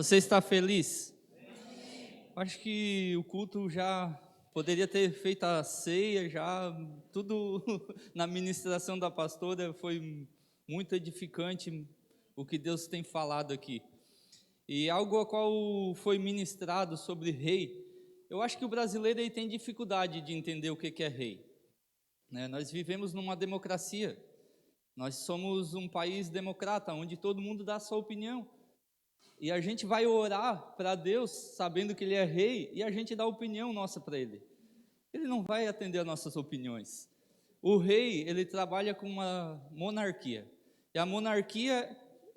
Você está feliz? Acho que o culto já poderia ter feito a ceia, já tudo na ministração da pastora foi muito edificante o que Deus tem falado aqui. E algo ao qual foi ministrado sobre rei, eu acho que o brasileiro ele tem dificuldade de entender o que é rei, né? Nós vivemos numa democracia, nós somos um país democrata, onde todo mundo dá a sua opinião. E a gente vai orar para Deus sabendo que Ele é rei e a gente dá a opinião nossa para Ele. Ele não vai atender as nossas opiniões. O rei, ele trabalha com uma monarquia. E a monarquia,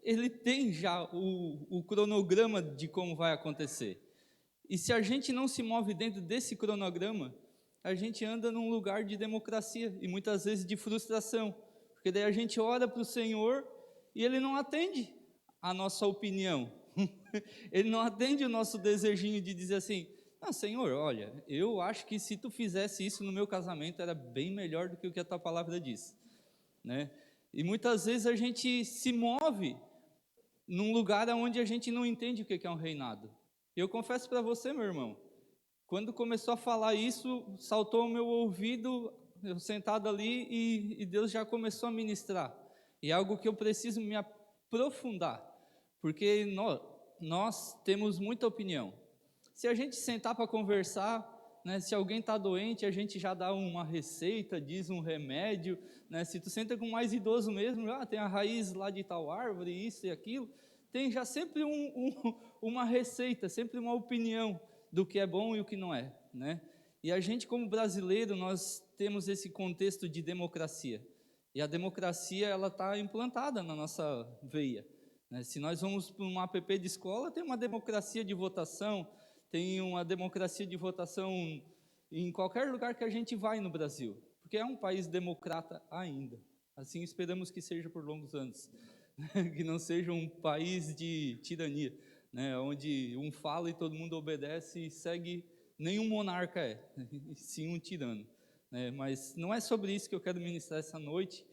ele tem já o cronograma de como vai acontecer. E se a gente não se move dentro desse cronograma, a gente anda num lugar de democracia e muitas vezes de frustração. Porque daí a gente ora para o Senhor e Ele não atende a nossa opinião. Ele não atende o nosso desejinho de dizer assim: ah, Senhor, olha, eu acho que se tu fizesse isso no meu casamento era bem melhor do que o que a tua palavra diz, né? E muitas vezes a gente se move num lugar onde a gente não entende o que é um reinado. Eu confesso para você, meu irmão, quando começou a falar isso, saltou ao meu ouvido, eu sentado ali, e Deus já começou a ministrar. E é algo que eu preciso me aprofundar, porque nós temos muita opinião. Se a gente sentar para conversar, né, se alguém está doente, a gente já dá uma receita, diz um remédio, né, se tu senta com mais idoso mesmo, tem a raiz lá de tal árvore, isso e aquilo, tem já sempre uma receita, sempre uma opinião do que é bom e o que não é, né? E a gente, como brasileiro, nós temos esse contexto de democracia, e a democracia ela está implantada na nossa veia, né? Se nós vamos para uma app de escola, tem uma democracia de votação, tem uma democracia de votação em qualquer lugar que a gente vai no Brasil, porque é um país democrata ainda, assim esperamos que seja por longos anos, que não seja um país de tirania, né, onde um fala e todo mundo obedece e segue, nenhum monarca sim um tirano, né? Mas não é sobre isso que eu quero ministrar essa noite,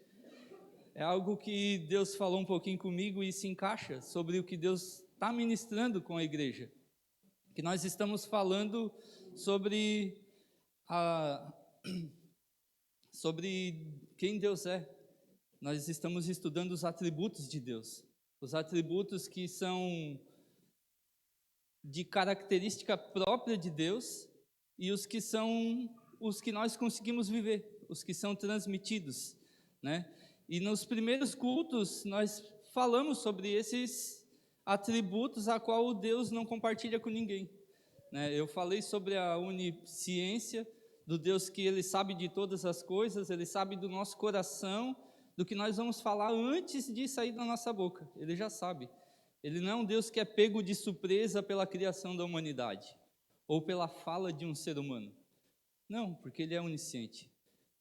é algo que Deus falou um pouquinho comigo e se encaixa sobre o que Deus está ministrando com a igreja, que nós estamos falando sobre sobre quem Deus é. Nós estamos estudando os atributos de Deus, os atributos que são de característica própria de Deus e os que são os que nós conseguimos viver, os que são transmitidos, né? E nos primeiros cultos nós falamos sobre esses atributos a qual Deus não compartilha com ninguém, né? Eu falei sobre a onisciência do Deus, que Ele sabe de todas as coisas, Ele sabe do nosso coração, do que nós vamos falar antes de sair da nossa boca, Ele já sabe. Ele não é um Deus que é pego de surpresa pela criação da humanidade, ou pela fala de um ser humano. Não, porque Ele é onisciente.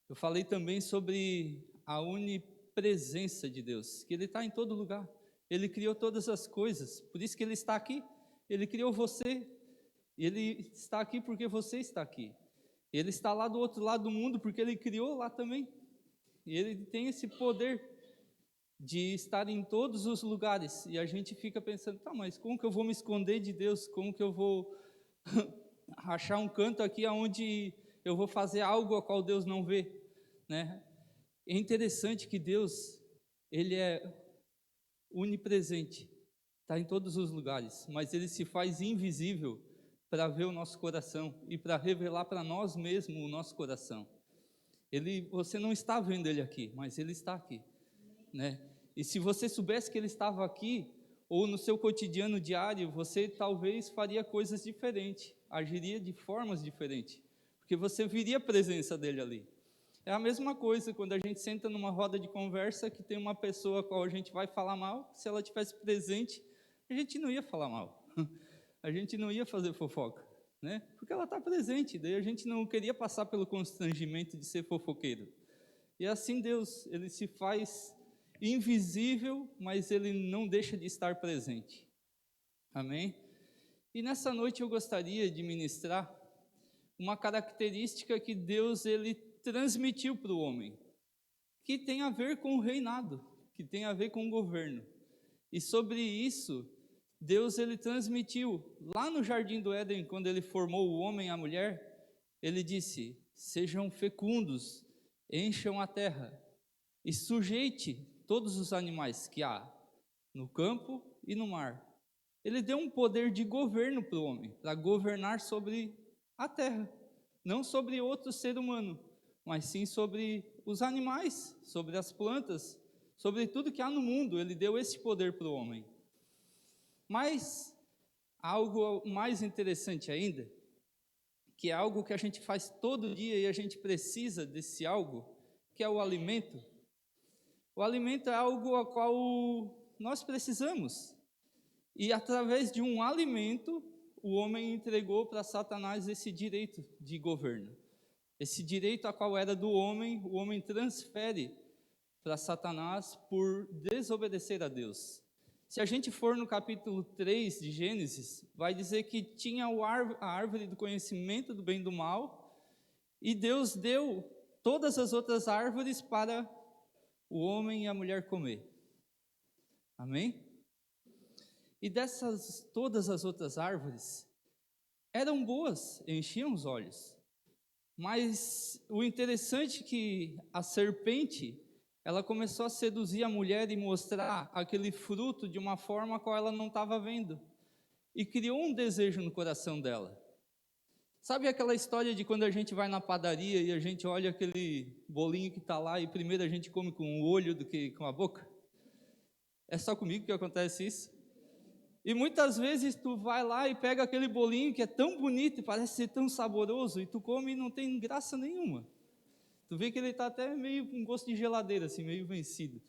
Eu falei também sobre a onipresença de Deus, que Ele está em todo lugar. Ele criou todas as coisas, por isso que Ele está aqui. Ele criou você, e Ele está aqui porque você está aqui. Ele está lá do outro lado do mundo porque Ele criou lá também. E Ele tem esse poder de estar em todos os lugares. E a gente fica pensando, tá, mas como que eu vou me esconder de Deus? Como que eu vou achar um canto aqui onde eu vou fazer algo a qual Deus não vê, né? É interessante que Deus, Ele é onipresente, está em todos os lugares, mas Ele se faz invisível para ver o nosso coração e para revelar para nós mesmos o nosso coração. Você não está vendo Ele aqui, mas Ele está aqui, né? E se você soubesse que Ele estava aqui, ou no seu cotidiano diário, você talvez faria coisas diferentes, agiria de formas diferentes, porque você viria a presença dEle ali. É a mesma coisa quando a gente senta numa roda de conversa que tem uma pessoa a qual a gente vai falar mal, se ela tivesse presente, a gente não ia falar mal, a gente não ia fazer fofoca, né? Porque ela está presente, daí a gente não queria passar pelo constrangimento de ser fofoqueiro. E assim Deus, Ele se faz invisível, mas Ele não deixa de estar presente. Amém? E nessa noite eu gostaria de ministrar uma característica que Deus Ele transmitiu para o homem, que tem a ver com o reinado, que tem a ver com o governo. E sobre isso Deus ele transmitiu lá no Jardim do Éden, quando ele formou o homem e a mulher, ele disse: sejam fecundos, encham a terra e sujeite todos os animais que há no campo e no mar. Ele deu um poder de governo para o homem, para governar sobre a terra, não sobre outro ser humano, mas sim sobre os animais, sobre as plantas, sobre tudo que há no mundo. Ele deu esse poder para o homem. Mas algo mais interessante ainda, que é algo que a gente faz todo dia e a gente precisa desse algo, que é o alimento. O alimento é algo a qual nós precisamos. E através de um alimento, o homem entregou para Satanás esse direito de governo. Esse direito a qual era do homem, o homem transfere para Satanás por desobedecer a Deus. Se a gente for no capítulo 3 de Gênesis, vai dizer que tinha a árvore do conhecimento do bem e do mal, e Deus deu todas as outras árvores para o homem e a mulher comer. Amém? E todas as outras árvores eram boas, enchiam os olhos. Mas o interessante é que a serpente, ela começou a seduzir a mulher e mostrar aquele fruto de uma forma a qual ela não estava vendo. E criou um desejo no coração dela. Sabe aquela história de quando a gente vai na padaria e a gente olha aquele bolinho que está lá e primeiro a gente come com o olho do que com a boca? É só comigo que acontece isso? E muitas vezes tu vai lá e pega aquele bolinho que é tão bonito e parece ser tão saboroso, e tu come e não tem graça nenhuma. Tu vê que ele está até meio com gosto de geladeira, assim, meio vencido.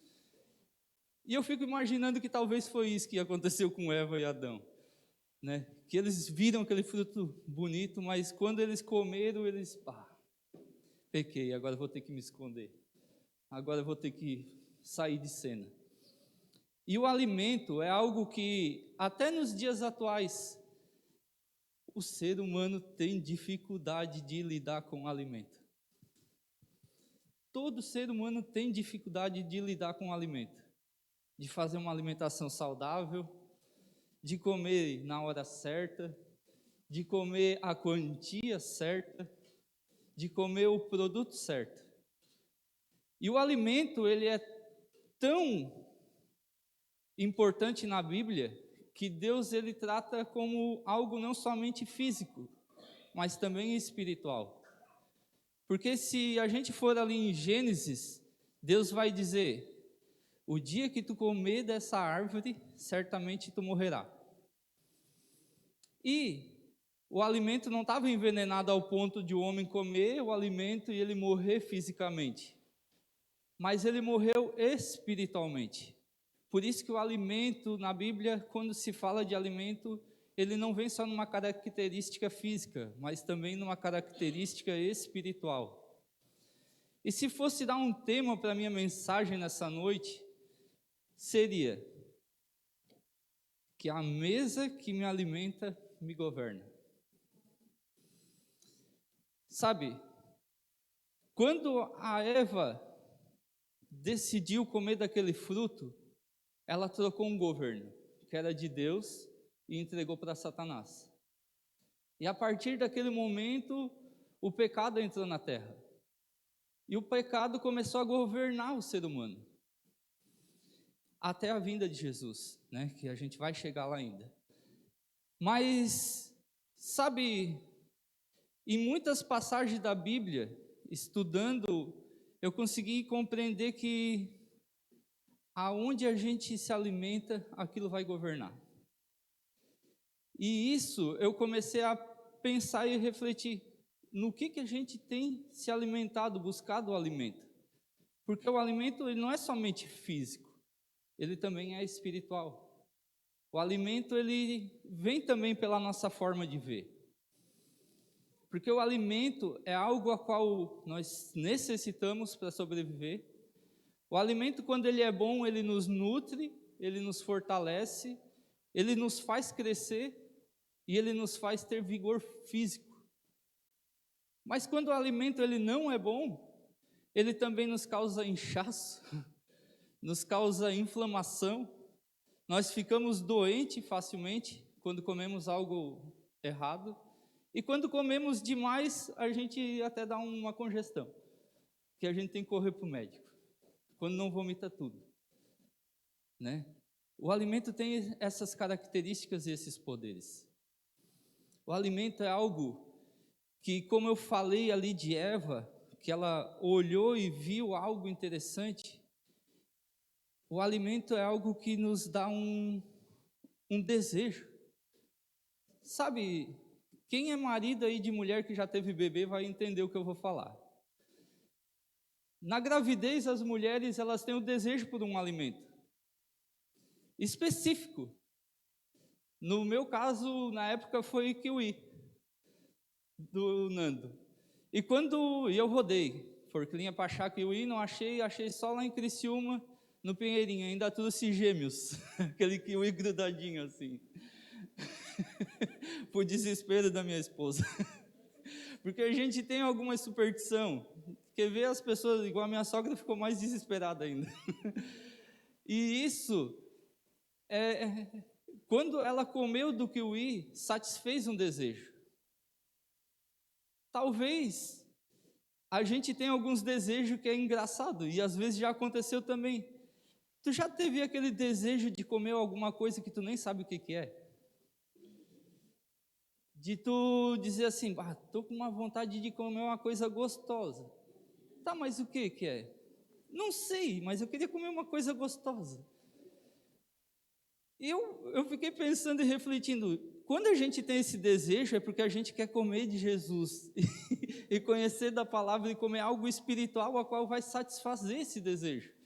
E eu fico imaginando que talvez foi isso que aconteceu com Eva e Adão, né? Que eles viram aquele fruto bonito, mas quando eles comeram, eles, pequei, agora vou ter que me esconder. Agora vou ter que sair de cena. E o alimento é algo que, até nos dias atuais, o ser humano tem dificuldade de lidar com o alimento. Todo ser humano tem dificuldade de lidar com o alimento, de fazer uma alimentação saudável, de comer na hora certa, de comer a quantia certa, de comer o produto certo. E o alimento, ele é tão importante na Bíblia, que Deus ele trata como algo não somente físico, mas também espiritual. Porque se a gente for ali em Gênesis, Deus vai dizer: o dia que tu comer dessa árvore, certamente tu morrerá. E o alimento não estava envenenado ao ponto de o homem comer o alimento e ele morrer fisicamente, mas ele morreu espiritualmente. Por isso que o alimento, na Bíblia, quando se fala de alimento, ele não vem só numa característica física, mas também numa característica espiritual. E se fosse dar um tema para a minha mensagem nessa noite, seria que a mesa que me alimenta me governa. Sabe, quando a Eva decidiu comer daquele fruto, ela trocou um governo, que era de Deus, e entregou para Satanás. E a partir daquele momento, o pecado entrou na terra. E o pecado começou a governar o ser humano. Até a vinda de Jesus, né? Que a gente vai chegar lá ainda. Mas, sabe, em muitas passagens da Bíblia, estudando, eu consegui compreender que aonde a gente se alimenta, aquilo vai governar. E isso eu comecei a pensar e refletir no que a gente tem se alimentado, buscado o alimento. Porque o alimento ele não é somente físico, ele também é espiritual. O alimento ele vem também pela nossa forma de ver. Porque o alimento é algo a qual nós necessitamos para sobreviver. O alimento, quando ele é bom, ele nos nutre, ele nos fortalece, ele nos faz crescer e ele nos faz ter vigor físico. Mas quando o alimento ele não é bom, ele também nos causa inchaço, nos causa inflamação, Nós ficamos doentes facilmente quando comemos algo errado. E quando comemos demais, a gente até dá uma congestão, que a gente tem que correr para o médico, quando não vomita tudo, né? O alimento tem essas características e esses poderes. O alimento é algo que, como eu falei ali de Eva, que ela olhou e viu algo interessante, o alimento é algo que nos dá um desejo. Sabe, quem é marido aí de mulher que já teve bebê vai entender o que eu vou falar. Na gravidez, as mulheres elas têm o desejo por um alimento específico. No meu caso, na época, foi kiwi, do Nando. E quando eu rodei, Forquilinha para achar kiwi, não achei, achei só lá em Criciúma, no Pinheirinho, ainda trouxe gêmeos, aquele kiwi grudadinho assim. Por desespero da minha esposa. Porque a gente tem alguma superstição, que vê as pessoas, igual a minha sogra, ficou mais desesperada ainda. E isso, quando ela comeu do kiwi, satisfez um desejo. Talvez a gente tenha alguns desejos que é engraçado, e às vezes já aconteceu também. Tu já teve aquele desejo de comer alguma coisa que tu nem sabe o que é? De tu dizer assim, tô com uma vontade de comer uma coisa gostosa. Tá, mas o que é? Não sei, mas eu queria comer uma coisa gostosa. E eu fiquei pensando e refletindo, quando a gente tem esse desejo é porque a gente quer comer de Jesus e conhecer da palavra e comer algo espiritual a qual vai satisfazer esse desejo.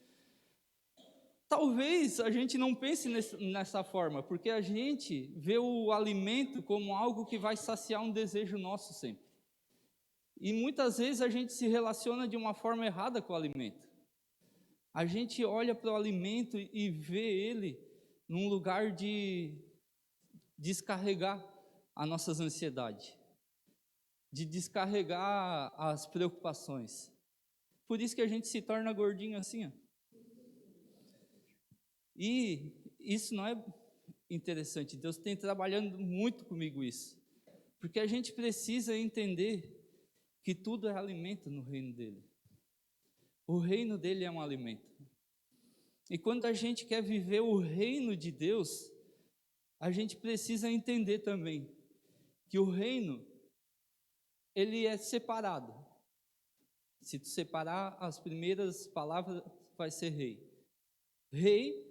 Talvez a gente não pense nessa forma, porque a gente vê o alimento como algo que vai saciar um desejo nosso sempre. E muitas vezes a gente se relaciona de uma forma errada com o alimento. A gente olha para o alimento e vê ele num lugar de descarregar as nossas ansiedades, de descarregar as preocupações. Por isso que a gente se torna gordinho assim, ó. E isso não é interessante. Deus tem trabalhando muito comigo isso, porque a gente precisa entender que tudo é alimento no reino dele. O reino dele é um alimento. E quando a gente quer viver o reino de Deus, a gente precisa entender também que o reino, ele é separado. Se tu separar as primeiras palavras, vai ser rei. Reino.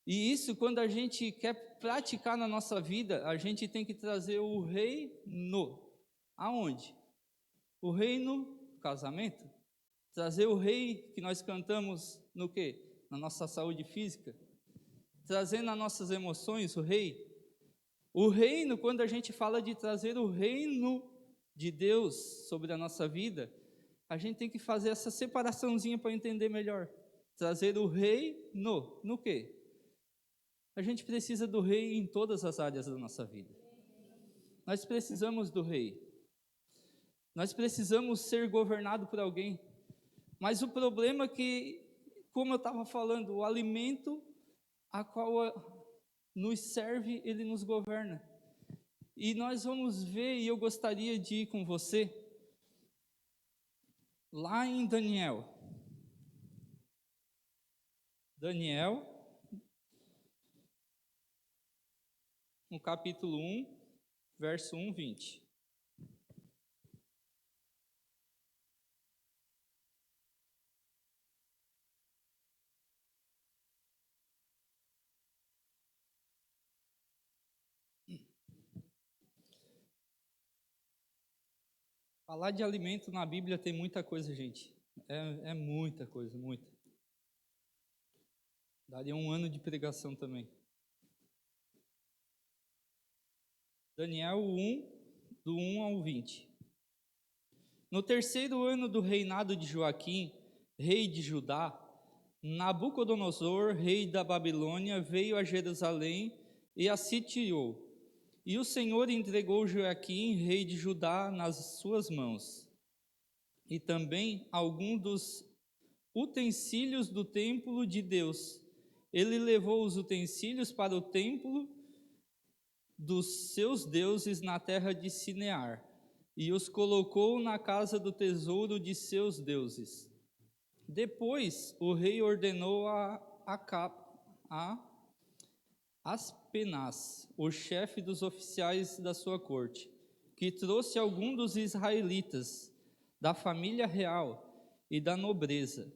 E isso, quando a gente quer praticar na nossa vida, a gente tem que trazer o reino. Aonde? O reino do casamento. Trazer o rei que nós cantamos no quê? Na nossa saúde física. Trazer nas nossas emoções o rei. O reino, quando a gente fala de trazer o reino de Deus sobre a nossa vida, a gente tem que fazer essa separaçãozinha para entender melhor. Trazer o reino no quê? A gente precisa do rei em todas as áreas da nossa vida. Nós precisamos do rei. Nós precisamos ser governados por alguém. Mas o problema é que, como eu estava falando, o alimento a qual nos serve, ele nos governa. E nós vamos ver, e eu gostaria de ir com você, lá em Daniel. Daniel, no capítulo 1, verso 1, 20. Falar de alimento na Bíblia tem muita coisa, gente. É muita coisa, muita. Daria um ano de pregação também. Daniel 1, do 1 ao 20. No terceiro ano do reinado de Joaquim, rei de Judá, Nabucodonosor, rei da Babilônia, veio a Jerusalém e a sitiou. E o Senhor entregou Joaquim, rei de Judá, nas suas mãos, e também alguns dos utensílios do templo de Deus, ele levou os utensílios para o templo dos seus deuses na terra de Sinear, e os colocou na casa do tesouro de seus deuses. Depois o rei ordenou a Aspenaz, o chefe dos oficiais da sua corte, que trouxe algum dos israelitas, da família real e da nobreza,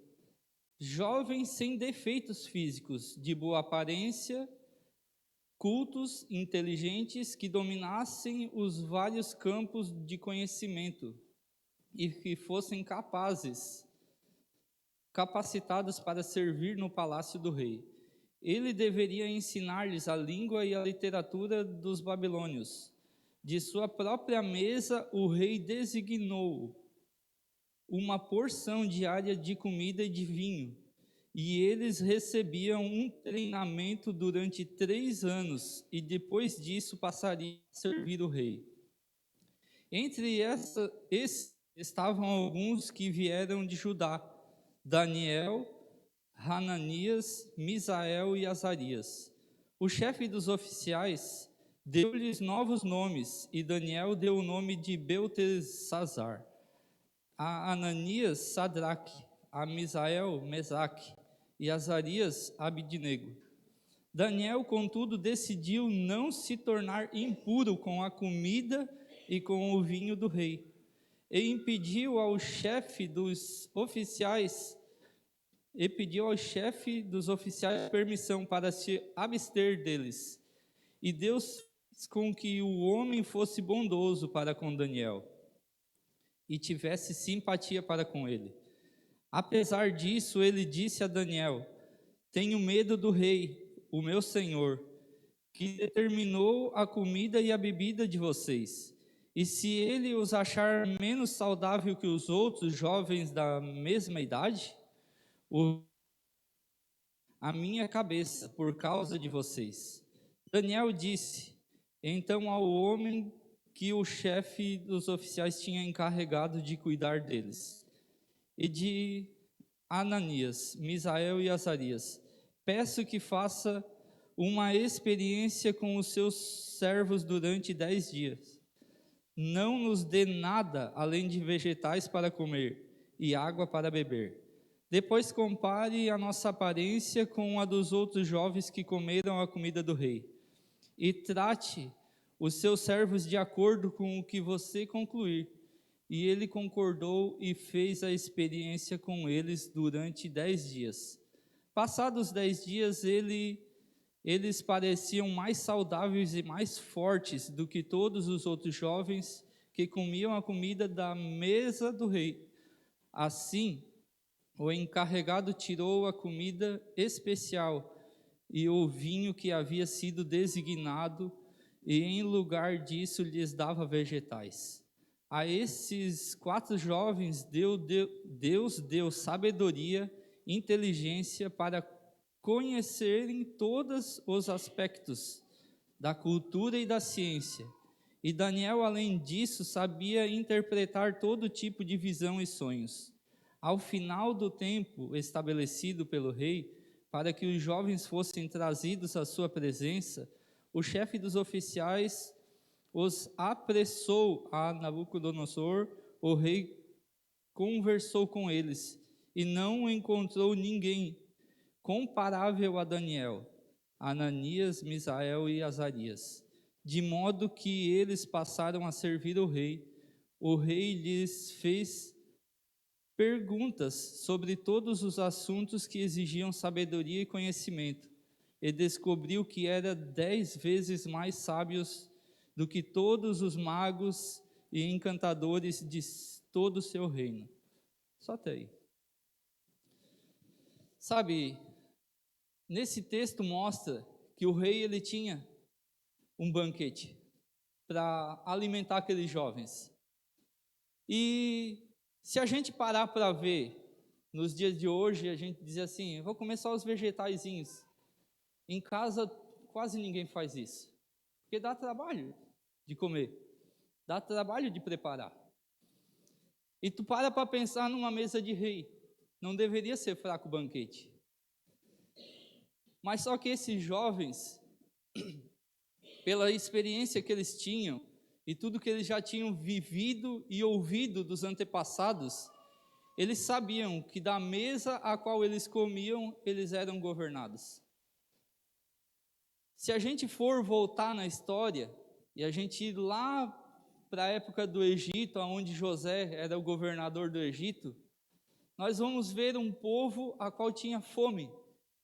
jovens sem defeitos físicos, de boa aparência, cultos, inteligentes, que dominassem os vários campos de conhecimento e que fossem capacitados para servir no palácio do rei. Ele deveria ensinar-lhes a língua e a literatura dos babilônios. De sua própria mesa, o rei designou uma porção diária de comida e de vinho, e eles recebiam um treinamento durante 3 anos, e depois disso passariam a servir o rei. Entre esses estavam alguns que vieram de Judá: Daniel, Hananias, Misael e Azarias. O chefe dos oficiais deu-lhes novos nomes, e Daniel deu o nome de Beltesazar, a Ananias, Sadraque, a Misael, Mesaque, e Azarias, Abidnego. Daniel, contudo, decidiu não se tornar impuro com a comida e com o vinho do rei, e pediu ao chefe dos oficiais permissão para se abster deles. E Deus fez com que o homem fosse bondoso para com Daniel e tivesse simpatia para com ele. Apesar disso, ele disse a Daniel: tenho medo do rei, o meu senhor, que determinou a comida e a bebida de vocês. E se ele os achar menos saudável que os outros jovens da mesma idade, a minha cabeça por causa de vocês. Daniel disse então ao homem que o chefe dos oficiais tinha encarregado de cuidar deles, e de Ananias, Misael e Azarias: peço que faça uma experiência com os seus servos durante 10 dias. Não nos dê nada além de vegetais para comer e água para beber. Depois compare a nossa aparência com a dos outros jovens que comeram a comida do rei, e trate os seus servos de acordo com o que você concluir. E ele concordou e fez a experiência com eles durante 10 dias. Passados 10 dias, eles pareciam mais saudáveis e mais fortes do que todos os outros jovens que comiam a comida da mesa do rei. Assim, o encarregado tirou a comida especial e o vinho que havia sido designado, e em lugar disso lhes dava vegetais. A esses 4 jovens Deus deu sabedoria, inteligência para conhecerem todos os aspectos da cultura e da ciência. E Daniel, além disso, sabia interpretar todo tipo de visão e sonhos. Ao final do tempo estabelecido pelo rei, para que os jovens fossem trazidos à sua presença, o chefe dos oficiais os apressou a Nabucodonosor. O rei conversou com eles e não encontrou ninguém comparável a Daniel, Ananias, Misael e Azarias, de modo que eles passaram a servir o rei. O rei lhes fez perguntas sobre todos os assuntos que exigiam sabedoria e conhecimento, e descobriu que era 10 vezes mais sábios do que todos os magos e encantadores de todo o seu reino. Só até aí. Sabe, nesse texto mostra que o rei ele tinha um banquete para alimentar aqueles jovens. E se a gente parar para ver, nos dias de hoje, a gente diz assim: vou comer só os vegetaizinhos. Em casa, quase ninguém faz isso, porque dá trabalho de comer, dá trabalho de preparar. E tu para pensar numa mesa de rei, não deveria ser fraco o banquete. Mas só que esses jovens, pela experiência que eles tinham e tudo que eles já tinham vivido e ouvido dos antepassados, eles sabiam que da mesa a qual eles comiam, eles eram governados. Se a gente for voltar na história e a gente ir lá para a época do Egito, onde José era o governador do Egito, nós vamos ver um povo a qual tinha fome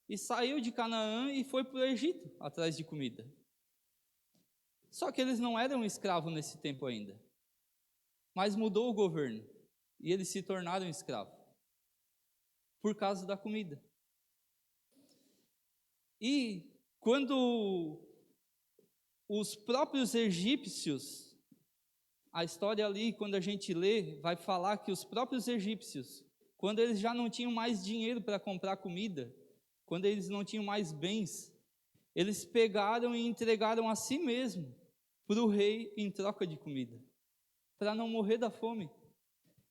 e saiu de Canaã e foi para o Egito atrás de comida. Só que eles não eram escravos nesse tempo ainda, mas mudou o governo e eles se tornaram escravos por causa da comida. E quando os próprios egípcios, a história ali, quando a gente lê, vai falar que os próprios egípcios, quando eles já não tinham mais dinheiro para comprar comida, quando eles não tinham mais bens, eles pegaram e entregaram a si mesmo para o rei em troca de comida, para não morrer da fome.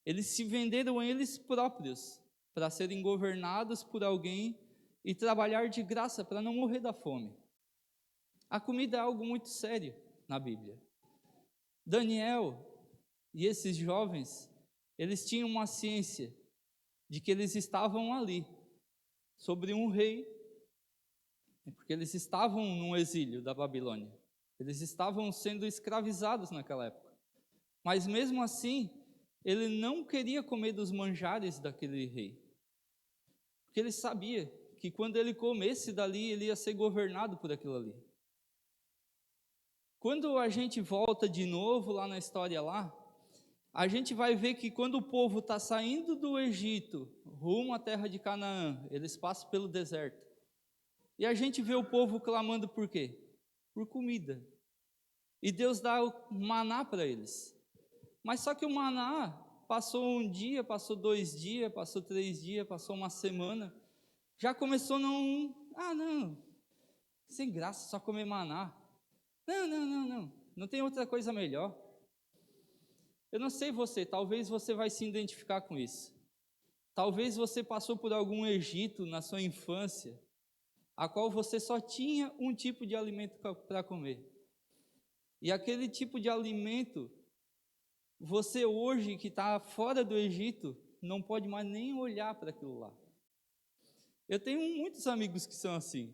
Eles se venderam eles próprios para serem governados por alguém e trabalhar de graça para não morrer da fome. A comida é algo muito sério na Bíblia. Daniel e esses jovens, eles tinham uma ciência de que eles estavam ali, sobre um rei, porque eles estavam no exílio da Babilônia. Eles estavam sendo escravizados naquela época. Mas mesmo assim, ele não queria comer dos manjares daquele rei. Porque ele sabia que quando ele comesse dali, ele ia ser governado por aquilo ali. Quando a gente volta de novo lá na história lá, a gente vai ver que quando o povo está saindo do Egito, rumo à terra de Canaã, eles passam pelo deserto. E a gente vê o povo clamando por quê? Por comida. E Deus dá o maná para eles. Mas só que o maná passou um dia, passou 2 dias, passou 3 dias, passou uma semana. Já começou não, sem graça, só comer maná. Não tem outra coisa melhor. Eu não sei você, talvez você vai se identificar com isso. Talvez você passou por algum Egito na sua infância, a qual você só tinha um tipo de alimento para comer. E aquele tipo de alimento, você hoje que está fora do Egito, não pode mais nem olhar para aquilo lá. Eu tenho muitos amigos que são assim.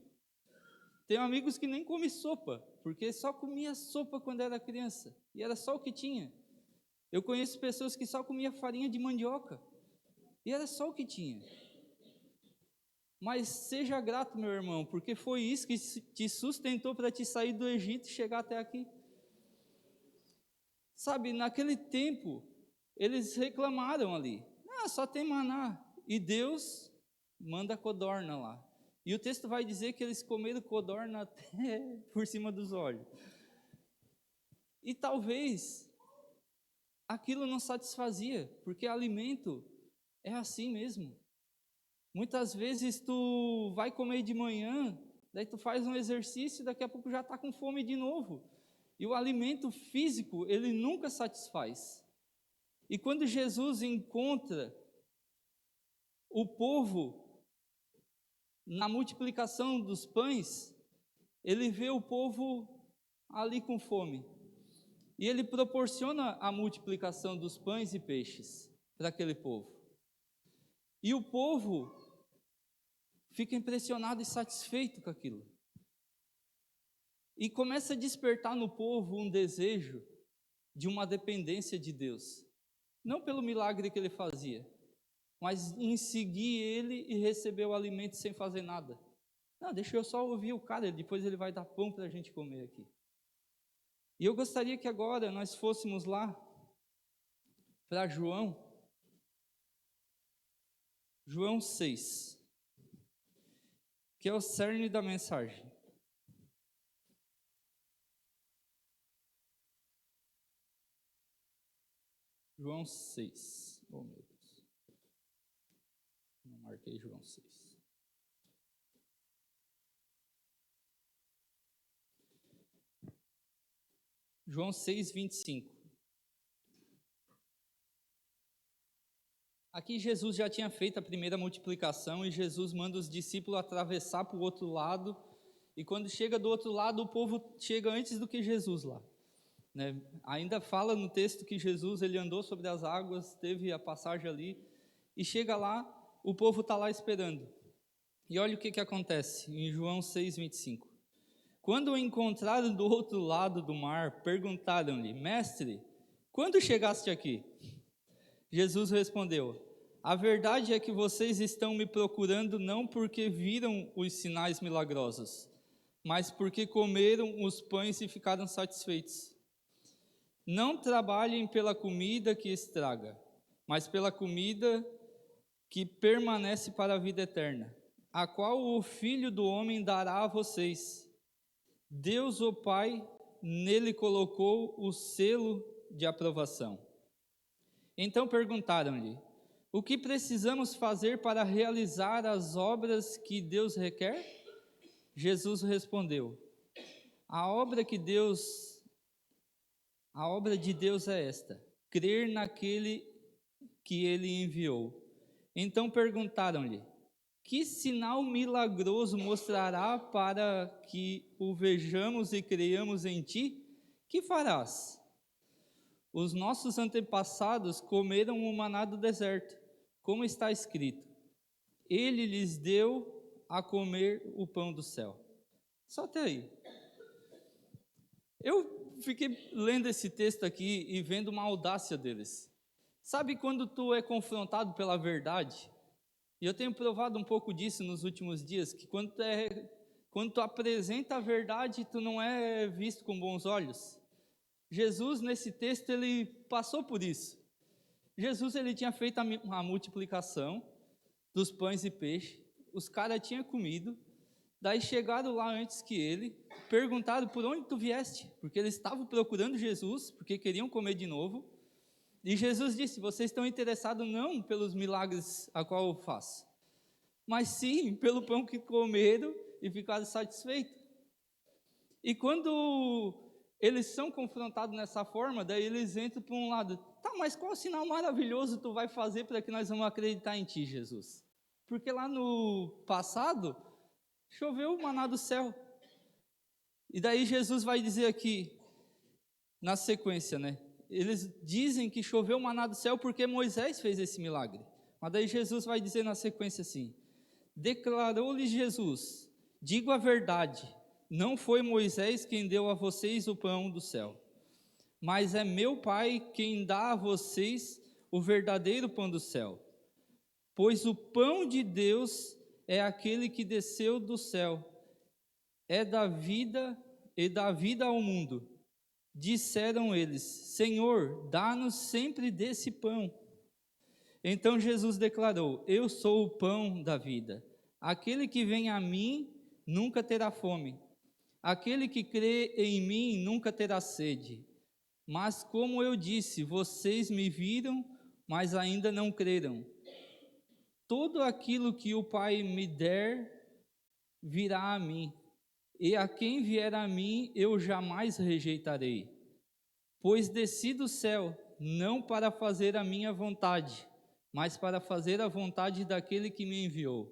Tenho amigos que nem comem sopa, porque só comia sopa quando era criança, e era só o que tinha. Eu conheço pessoas que só comiam farinha de mandioca, e era só o que tinha. Mas seja grato, meu irmão, porque foi isso que te sustentou para te sair do Egito e chegar até aqui. Sabe, naquele tempo, eles reclamaram ali. Só tem maná. E Deus manda codorna lá. E o texto vai dizer que eles comeram codorna até por cima dos olhos. E talvez aquilo não satisfazia, porque alimento é assim mesmo. Muitas vezes tu vai comer de manhã, daí tu faz um exercício e daqui a pouco já está com fome de novo. E o alimento físico, ele nunca satisfaz. E quando Jesus encontra o povo na multiplicação dos pães, ele vê o povo ali com fome. E ele proporciona a multiplicação dos pães e peixes para aquele povo. E o povo fica impressionado e satisfeito com aquilo. E começa a despertar no povo um desejo de uma dependência de Deus. Não pelo milagre que ele fazia, mas em seguir ele e receber o alimento sem fazer nada. Não, deixa eu só ouvir o cara, depois ele vai dar pão para a gente comer aqui. E eu gostaria que agora nós fôssemos lá para João 6, que é o cerne da mensagem. João 6. Oh, meu Deus. Não marquei João 6. João 6, 25. Aqui Jesus já tinha feito a primeira multiplicação e Jesus manda os discípulos atravessar para o outro lado. E quando chega do outro lado, o povo chega antes do que Jesus lá, né? Ainda fala no texto que Jesus ele andou sobre as águas, teve a passagem ali, e chega lá, o povo está lá esperando. E olha o que acontece em João 6,25. Quando o encontraram do outro lado do mar, perguntaram-lhe: Mestre, quando chegaste aqui? Jesus respondeu: A verdade é que vocês estão me procurando não porque viram os sinais milagrosos, mas porque comeram os pães e ficaram satisfeitos. Não trabalhem pela comida que estraga, mas pela comida que permanece para a vida eterna, a qual o Filho do Homem dará a vocês. Deus, o Pai, nele colocou o selo de aprovação. Então perguntaram-lhe: O que precisamos fazer para realizar as obras que Deus requer? Jesus respondeu: A obra de Deus é esta: crer naquele que ele enviou. Então perguntaram-lhe: Que sinal milagroso mostrará para que o vejamos e creiamos em ti? Que farás? Os nossos antepassados comeram o maná do deserto, como está escrito: Ele lhes deu a comer o pão do céu. Só até aí. Eu fiquei lendo esse texto aqui e vendo uma audácia deles. Sabe quando tu é confrontado pela verdade? E eu tenho provado um pouco disso nos últimos dias, que quando tu apresenta a verdade, tu não é visto com bons olhos. Jesus, nesse texto, ele passou por isso. Jesus, ele tinha feito a multiplicação dos pães e peixe, os caras tinham comido, daí chegaram lá antes que ele, perguntaram: por onde tu vieste? Porque eles estavam procurando Jesus, porque queriam comer de novo. E Jesus disse: vocês estão interessados não pelos milagres a qual eu faço, mas sim pelo pão que comeram e ficaram satisfeitos. E quando eles são confrontados nessa forma, daí eles entram para um lado: tá, mas qual sinal maravilhoso tu vai fazer para que nós vamos acreditar em ti, Jesus? Porque lá no passado, choveu o maná do céu. E daí Jesus vai dizer aqui, na sequência, né? Eles dizem que choveu maná do céu porque Moisés fez esse milagre. Mas daí Jesus vai dizer na sequência assim: declarou-lhes Jesus: digo a verdade, não foi Moisés quem deu a vocês o pão do céu, mas é meu Pai quem dá a vocês o verdadeiro pão do céu. Pois o pão de Deus é aquele que desceu do céu, é da vida e dá vida ao mundo. Disseram eles: Senhor, dá-nos sempre desse pão. Então Jesus declarou: Eu sou o pão da vida. Aquele que vem a mim nunca terá fome. Aquele que crê em mim nunca terá sede. Mas como eu disse, vocês me viram, mas ainda não creram. Tudo aquilo que o Pai me der virá a mim, e a quem vier a mim eu jamais rejeitarei. Pois desci do céu, não para fazer a minha vontade, mas para fazer a vontade daquele que me enviou.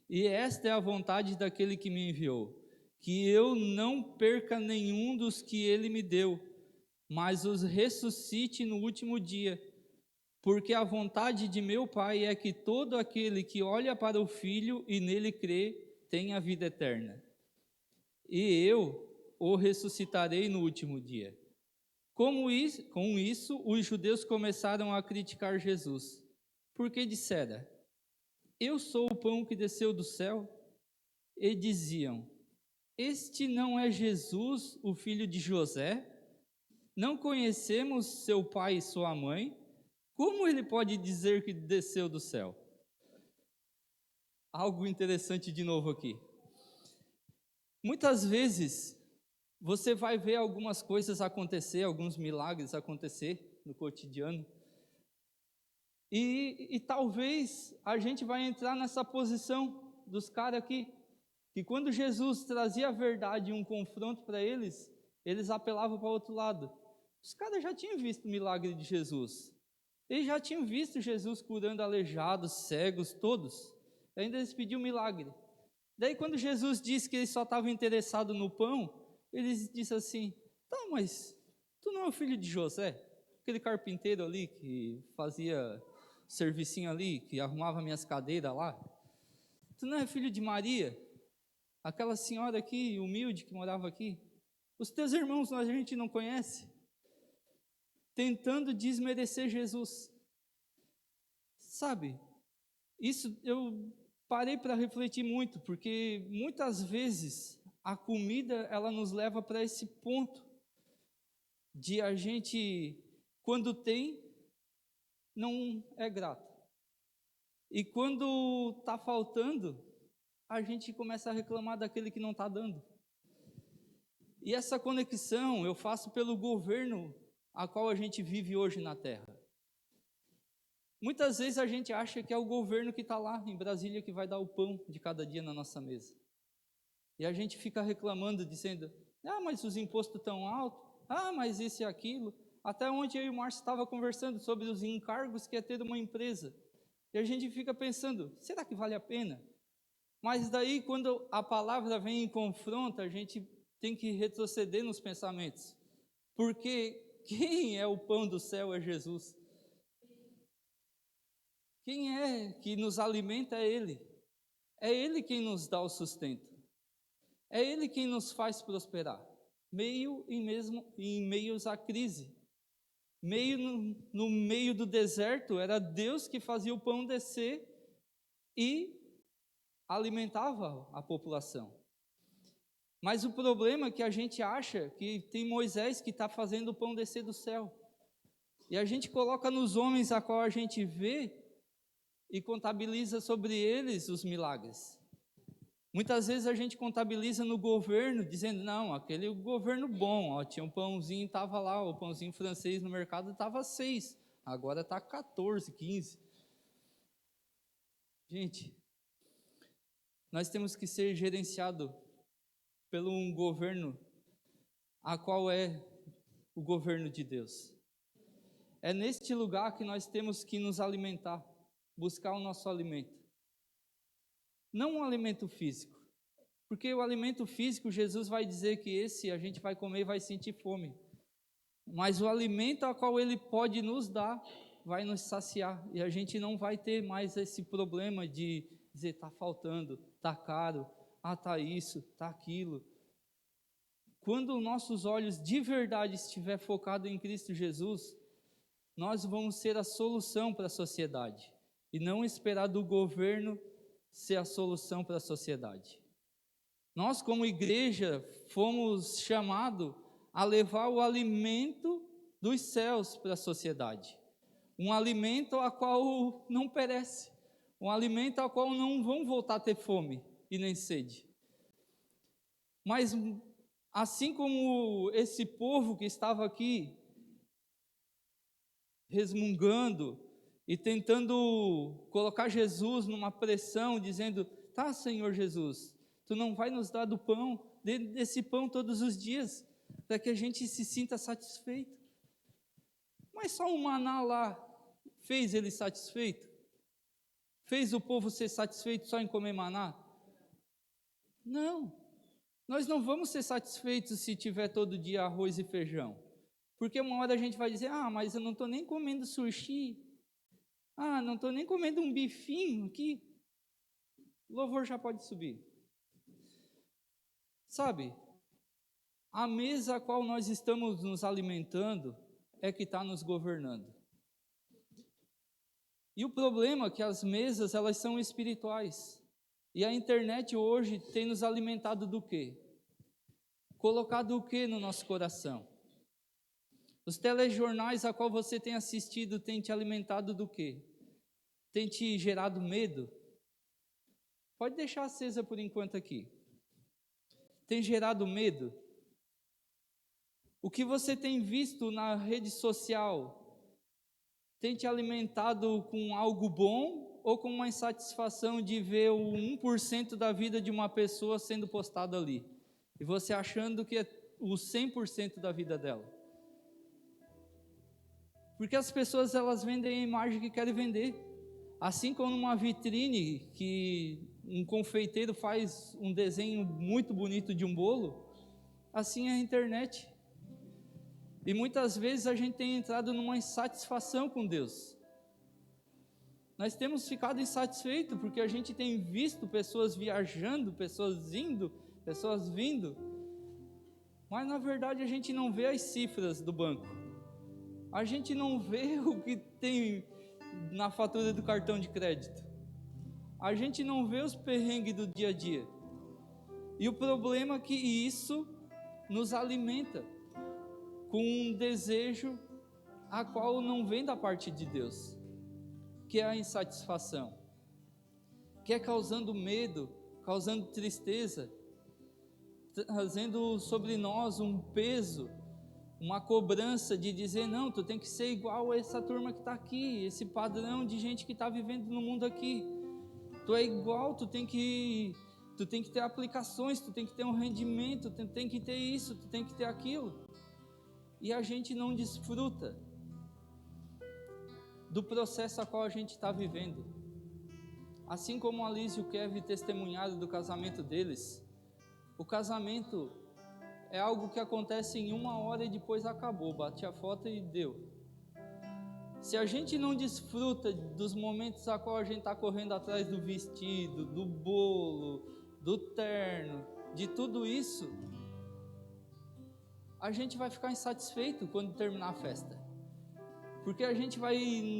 E esta é a vontade daquele que me enviou, que eu não perca nenhum dos que ele me deu, mas os ressuscite no último dia. Porque a vontade de meu Pai é que todo aquele que olha para o Filho e nele crê, tenha vida eterna. E eu o ressuscitarei no último dia. Com isso, os judeus começaram a criticar Jesus, porque dissera: Eu sou o pão que desceu do céu. E diziam: Este não é Jesus, o filho de José? Não conhecemos seu pai e sua mãe? Como ele pode dizer que desceu do céu? Algo interessante de novo aqui. Muitas vezes, você vai ver algumas coisas acontecer, alguns milagres acontecer no cotidiano, e talvez a gente vai entrar nessa posição dos caras aqui, que quando Jesus trazia a verdade e um confronto para eles apelavam para o outro lado. Os caras já tinham visto o milagre de Jesus, Eles já tinham visto Jesus curando aleijados, cegos, todos. Ainda eles pediam milagre. Daí quando Jesus disse que ele só estava interessado no pão, eles disseram assim, tá, mas tu não é o filho de José? Aquele carpinteiro ali que fazia servicinho ali, que arrumava minhas cadeiras lá? Tu não é filho de Maria? Aquela senhora aqui, humilde, que morava aqui? Os teus irmãos a gente não conhece? Tentando desmerecer Jesus. Sabe, isso eu parei para refletir muito, porque muitas vezes a comida, ela nos leva para esse ponto de a gente, quando tem, não é grato. E quando está faltando, a gente começa a reclamar daquele que não está dando. E essa conexão eu faço pelo governo a qual a gente vive hoje na Terra. Muitas vezes a gente acha que é o governo que está lá em Brasília que vai dar o pão de cada dia na nossa mesa. E a gente fica reclamando, dizendo, mas os impostos estão altos, mas isso e aquilo. Até ontem eu e o Márcio estava conversando sobre os encargos que é ter uma empresa. E a gente fica pensando, será que vale a pena? Mas daí quando a palavra vem em confronto, a gente tem que retroceder nos pensamentos. Porque quem é o pão do céu é Jesus. Quem é que nos alimenta é Ele. É Ele quem nos dá o sustento. É Ele quem nos faz prosperar. Em meios à crise. No meio do deserto, era Deus que fazia o pão descer e alimentava a população. Mas o problema é que a gente acha que tem Moisés que está fazendo o pão descer do céu. E a gente coloca nos homens a qual a gente vê e contabiliza sobre eles os milagres. Muitas vezes a gente contabiliza no governo, dizendo, não, aquele governo bom, tinha um pãozinho, estava lá, o pãozinho francês no mercado estava 6, agora está 14, 15. Gente, nós temos que ser gerenciado pelo um governo, a qual é o governo de Deus. É neste lugar que nós temos que nos alimentar, buscar o nosso alimento. Não um alimento físico, porque o alimento físico, Jesus vai dizer que esse a gente vai comer e vai sentir fome. Mas o alimento a qual Ele pode nos dar, vai nos saciar. E a gente não vai ter mais esse problema de dizer, está faltando, está caro, está isso, está aquilo. Quando nossos olhos de verdade estiver focados em Cristo Jesus, nós vamos ser a solução para a sociedade. E não esperar do governo ser a solução para a sociedade. Nós, como igreja, fomos chamados a levar o alimento dos céus para a sociedade. Um alimento a qual não perece. Um alimento a qual não vão voltar a ter fome e nem sede. Mas, assim como esse povo que estava aqui, resmungando e tentando colocar Jesus numa pressão, dizendo, tá, Senhor Jesus, Tu não vai nos dar do pão, desse pão todos os dias, para que a gente se sinta satisfeito. Mas só o maná lá fez ele satisfeito? Fez o povo ser satisfeito só em comer maná? Não. Nós não vamos ser satisfeitos se tiver todo dia arroz e feijão. Porque uma hora a gente vai dizer, mas eu não estou nem comendo sushi. Não estou nem comendo um bifinho aqui. O louvor já pode subir. Sabe, a mesa a qual nós estamos nos alimentando é que está nos governando. E o problema é que as mesas, elas são espirituais. E a internet hoje tem nos alimentado do quê? Colocado o quê no nosso coração? Os telejornais a qual você tem assistido tem te alimentado do quê? Tem te gerado medo? Pode deixar acesa por enquanto aqui. Tem gerado medo? O que você tem visto na rede social tem te alimentado com algo bom ou com uma insatisfação de ver o 1% da vida de uma pessoa sendo postado ali? E você achando que é o 100% da vida dela? Porque as pessoas, elas vendem a imagem que querem vender. Assim como numa vitrine que um confeiteiro faz um desenho muito bonito de um bolo, assim é a internet. E muitas vezes a gente tem entrado numa insatisfação com Deus. Nós temos ficado insatisfeitos porque a gente tem visto pessoas viajando, pessoas indo, pessoas vindo, mas na verdade a gente não vê as cifras do banco. A gente não vê o que tem na fatura do cartão de crédito. A gente não vê os perrengues do dia a dia. E o problema é que isso nos alimenta com um desejo a qual não vem da parte de Deus, que é a insatisfação, que é causando medo, causando tristeza, trazendo sobre nós um peso, uma cobrança de dizer, não, tu tem que ser igual a essa turma que está aqui, esse padrão de gente que está vivendo no mundo aqui. Tu é igual, tu tem que ter aplicações, tu tem que ter um rendimento, tu tem que ter isso, tu tem que ter aquilo. E a gente não desfruta do processo a qual a gente está vivendo. Assim como a Liz e o Kevin testemunharam do casamento deles, o casamento é algo que acontece em 1 hora e depois acabou, bate a foto e deu. Se a gente não desfruta dos momentos a qual a gente está correndo atrás do vestido, do bolo, do terno, de tudo isso, a gente vai ficar insatisfeito quando terminar a festa. Porque a gente vai,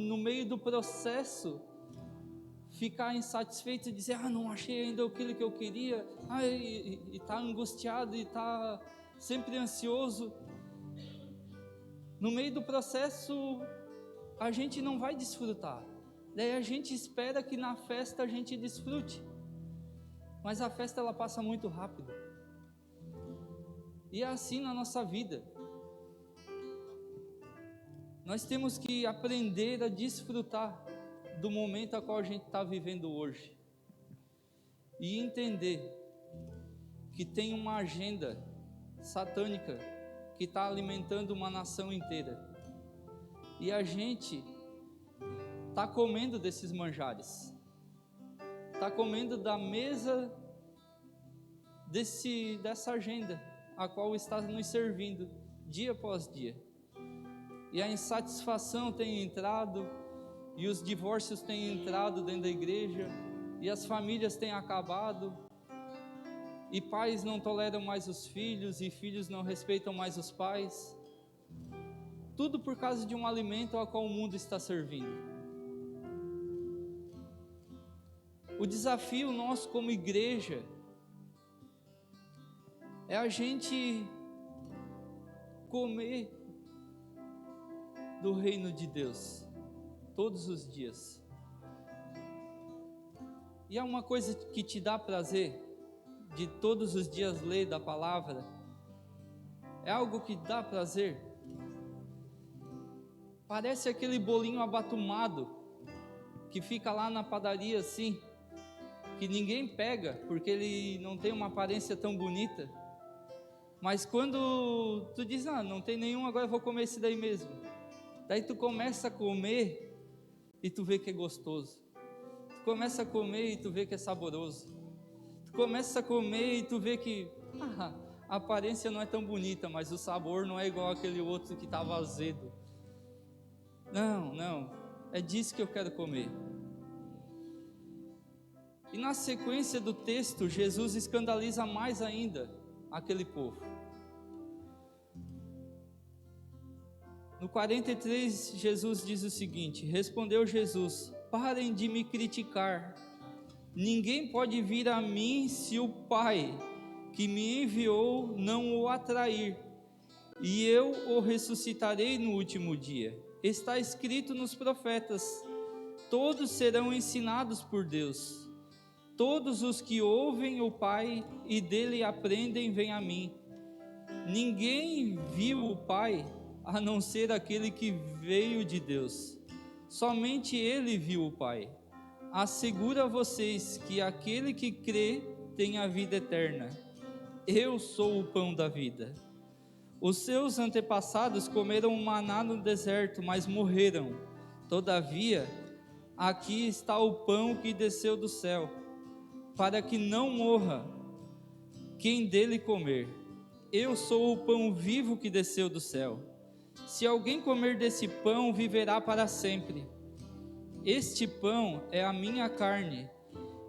no meio do processo, ficar insatisfeito e dizer, não achei ainda aquilo que eu queria, e está angustiado, e está sempre ansioso. No meio do processo, a gente não vai desfrutar. Daí a gente espera que na festa a gente desfrute. Mas a festa, ela passa muito rápido. E é assim na nossa vida. Nós temos que aprender a desfrutar do momento a qual a gente está vivendo hoje. E entender que tem uma agenda satânica que está alimentando uma nação inteira. E a gente está comendo desses manjares. Está comendo da mesa dessa agenda a qual está nos servindo dia após dia. E a insatisfação tem entrado, e os divórcios têm entrado dentro da igreja, e as famílias têm acabado, e pais não toleram mais os filhos, e filhos não respeitam mais os pais. Tudo por causa de um alimento ao qual o mundo está servindo. O desafio nosso como igreja é a gente comer do reino de Deus todos os dias. E é uma coisa que te dá prazer de todos os dias ler da palavra. É algo que dá prazer. Parece aquele bolinho abatumado que fica lá na padaria assim, que ninguém pega porque ele não tem uma aparência tão bonita. Mas quando tu diz, não tem nenhum, agora eu vou comer esse daí mesmo. Daí tu começa a comer e tu vê que é gostoso. Tu começa a comer e tu vê que é saboroso. Tu começa a comer e tu vê que a aparência não é tão bonita, mas o sabor não é igual aquele outro que estava azedo. Não, é disso que eu quero comer. E na sequência do texto, Jesus escandaliza mais ainda aquele povo. No 43, Jesus diz o seguinte: respondeu Jesus: parem de me criticar. Ninguém pode vir a mim se o Pai que me enviou não o atrair, e eu o ressuscitarei no último dia. Está escrito nos profetas: todos serão ensinados por Deus. Todos os que ouvem o Pai e dele aprendem vêm a mim. Ninguém viu o Pai a não ser aquele que veio de Deus. Somente ele viu o Pai. Asseguro a vocês que aquele que crê tem a vida eterna. Eu sou o pão da vida. Os seus antepassados comeram maná no deserto, mas morreram. Todavia, aqui está o pão que desceu do céu, para que não morra quem dele comer. Eu sou o pão vivo que desceu do céu. Se alguém comer desse pão, viverá para sempre. Este pão é a minha carne,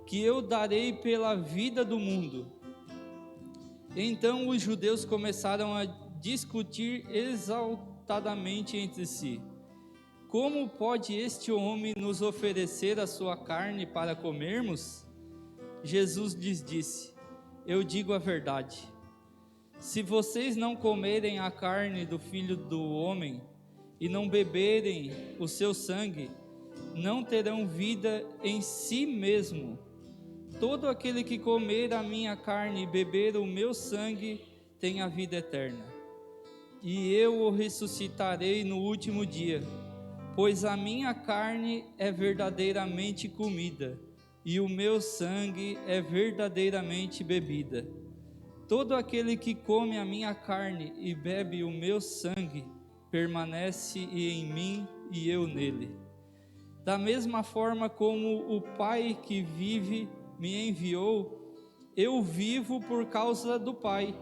que eu darei pela vida do mundo. Então os judeus começaram a discutir exaltadamente entre si: como pode este homem nos oferecer a sua carne para comermos? Jesus lhes disse: eu digo a verdade. Se vocês não comerem a carne do Filho do Homem e não beberem o seu sangue, não terão vida em si mesmo. Todo aquele que comer a minha carne e beber o meu sangue tem a vida eterna. E eu o ressuscitarei no último dia, pois a minha carne é verdadeiramente comida, e o meu sangue é verdadeiramente bebida. Todo aquele que come a minha carne e bebe o meu sangue, permanece em mim e eu nele. Da mesma forma como o Pai que vive me enviou, eu vivo por causa do Pai.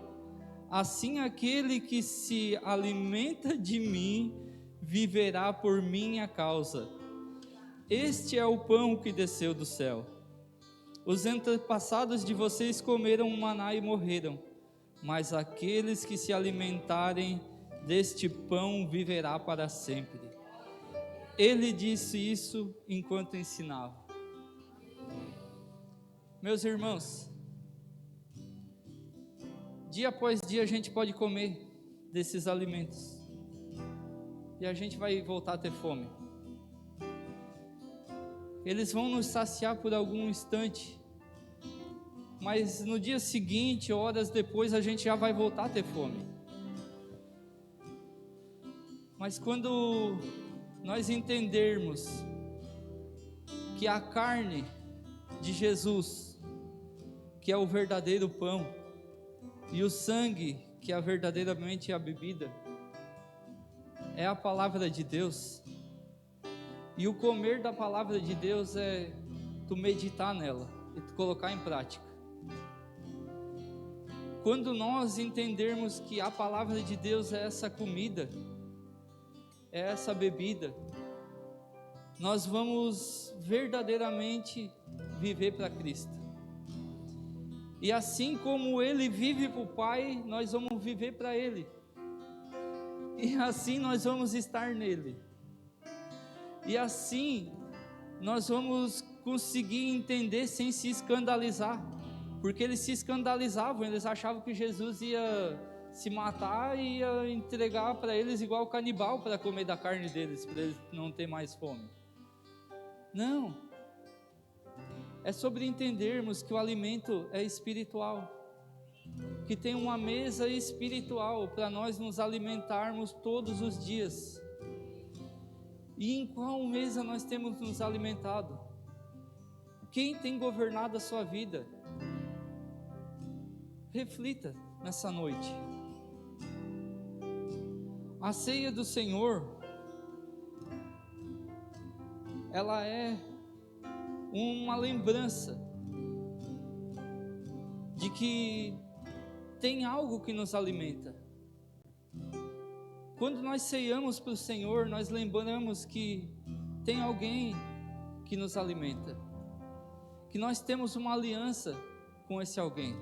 Assim aquele que se alimenta de mim, viverá por minha causa. Este é o pão que desceu do céu. Os antepassados de vocês comeram maná e morreram, mas aqueles que se alimentarem deste pão viverá para sempre. Ele disse isso enquanto ensinava. Meus irmãos, dia após dia a gente pode comer desses alimentos e a gente vai voltar a ter fome. Eles vão nos saciar por algum instante, mas no dia seguinte, horas depois, a gente já vai voltar a ter fome. Mas quando nós entendermos que a carne de Jesus, que é o verdadeiro pão, e o sangue, que é verdadeiramente a bebida, é a palavra de Deus, e o comer da palavra de Deus é tu meditar nela e tu colocar em prática. Quando nós entendermos que a palavra de Deus é essa comida, é essa bebida, nós vamos verdadeiramente viver para Cristo. E assim como Ele vive para o Pai, nós vamos viver para Ele. E assim nós vamos estar nele. E assim nós vamos conseguir entender sem se escandalizar. Porque eles se escandalizavam, eles achavam que Jesus ia se matar e ia entregar para eles igual canibal para comer da carne deles, para eles não ter mais fome. Não. É sobre entendermos que o alimento é espiritual, que tem uma mesa espiritual para nós nos alimentarmos todos os dias. E em qual mesa nós temos nos alimentado? Quem tem governado a sua vida? Reflita nessa noite. A ceia do Senhor, ela é uma lembrança de que tem algo que nos alimenta. Quando nós ceiamos para o Senhor, nós lembramos que tem alguém que nos alimenta, que nós temos uma aliança com esse alguém.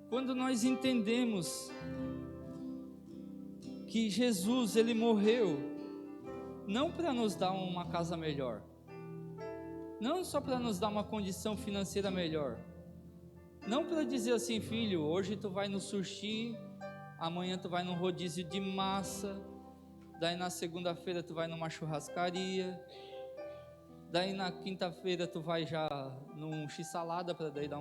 Quando nós entendemos que Jesus, Ele morreu, não para nos dar uma casa melhor, não só para nos dar uma condição financeira melhor, não para dizer assim: filho, hoje tu vai no sushi, amanhã tu vai num rodízio de massa, daí na segunda-feira tu vai numa churrascaria, daí na quinta-feira tu vai já num x-salada para daí dar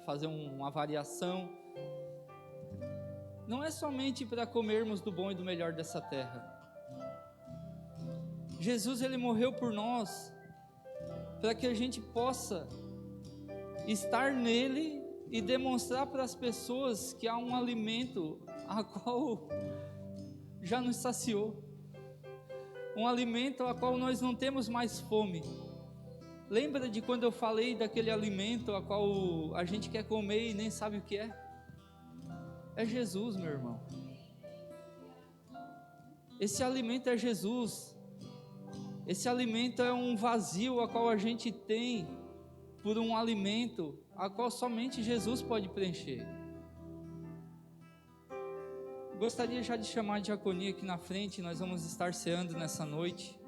fazer uma variação. Não é somente para comermos do bom e do melhor dessa terra. Jesus, Ele morreu por nós, para que a gente possa estar nele e demonstrar para as pessoas que há um alimento a qual já nos saciou, um alimento a qual nós não temos mais fome. Lembra de quando eu falei daquele alimento a qual a gente quer comer e nem sabe o que é? É Jesus, meu irmão. Esse alimento é Jesus. Esse alimento é um vazio a qual a gente tem por um alimento a qual somente Jesus pode preencher. Gostaria já de chamar a diaconia aqui na frente. Nós vamos estar ceando nessa noite.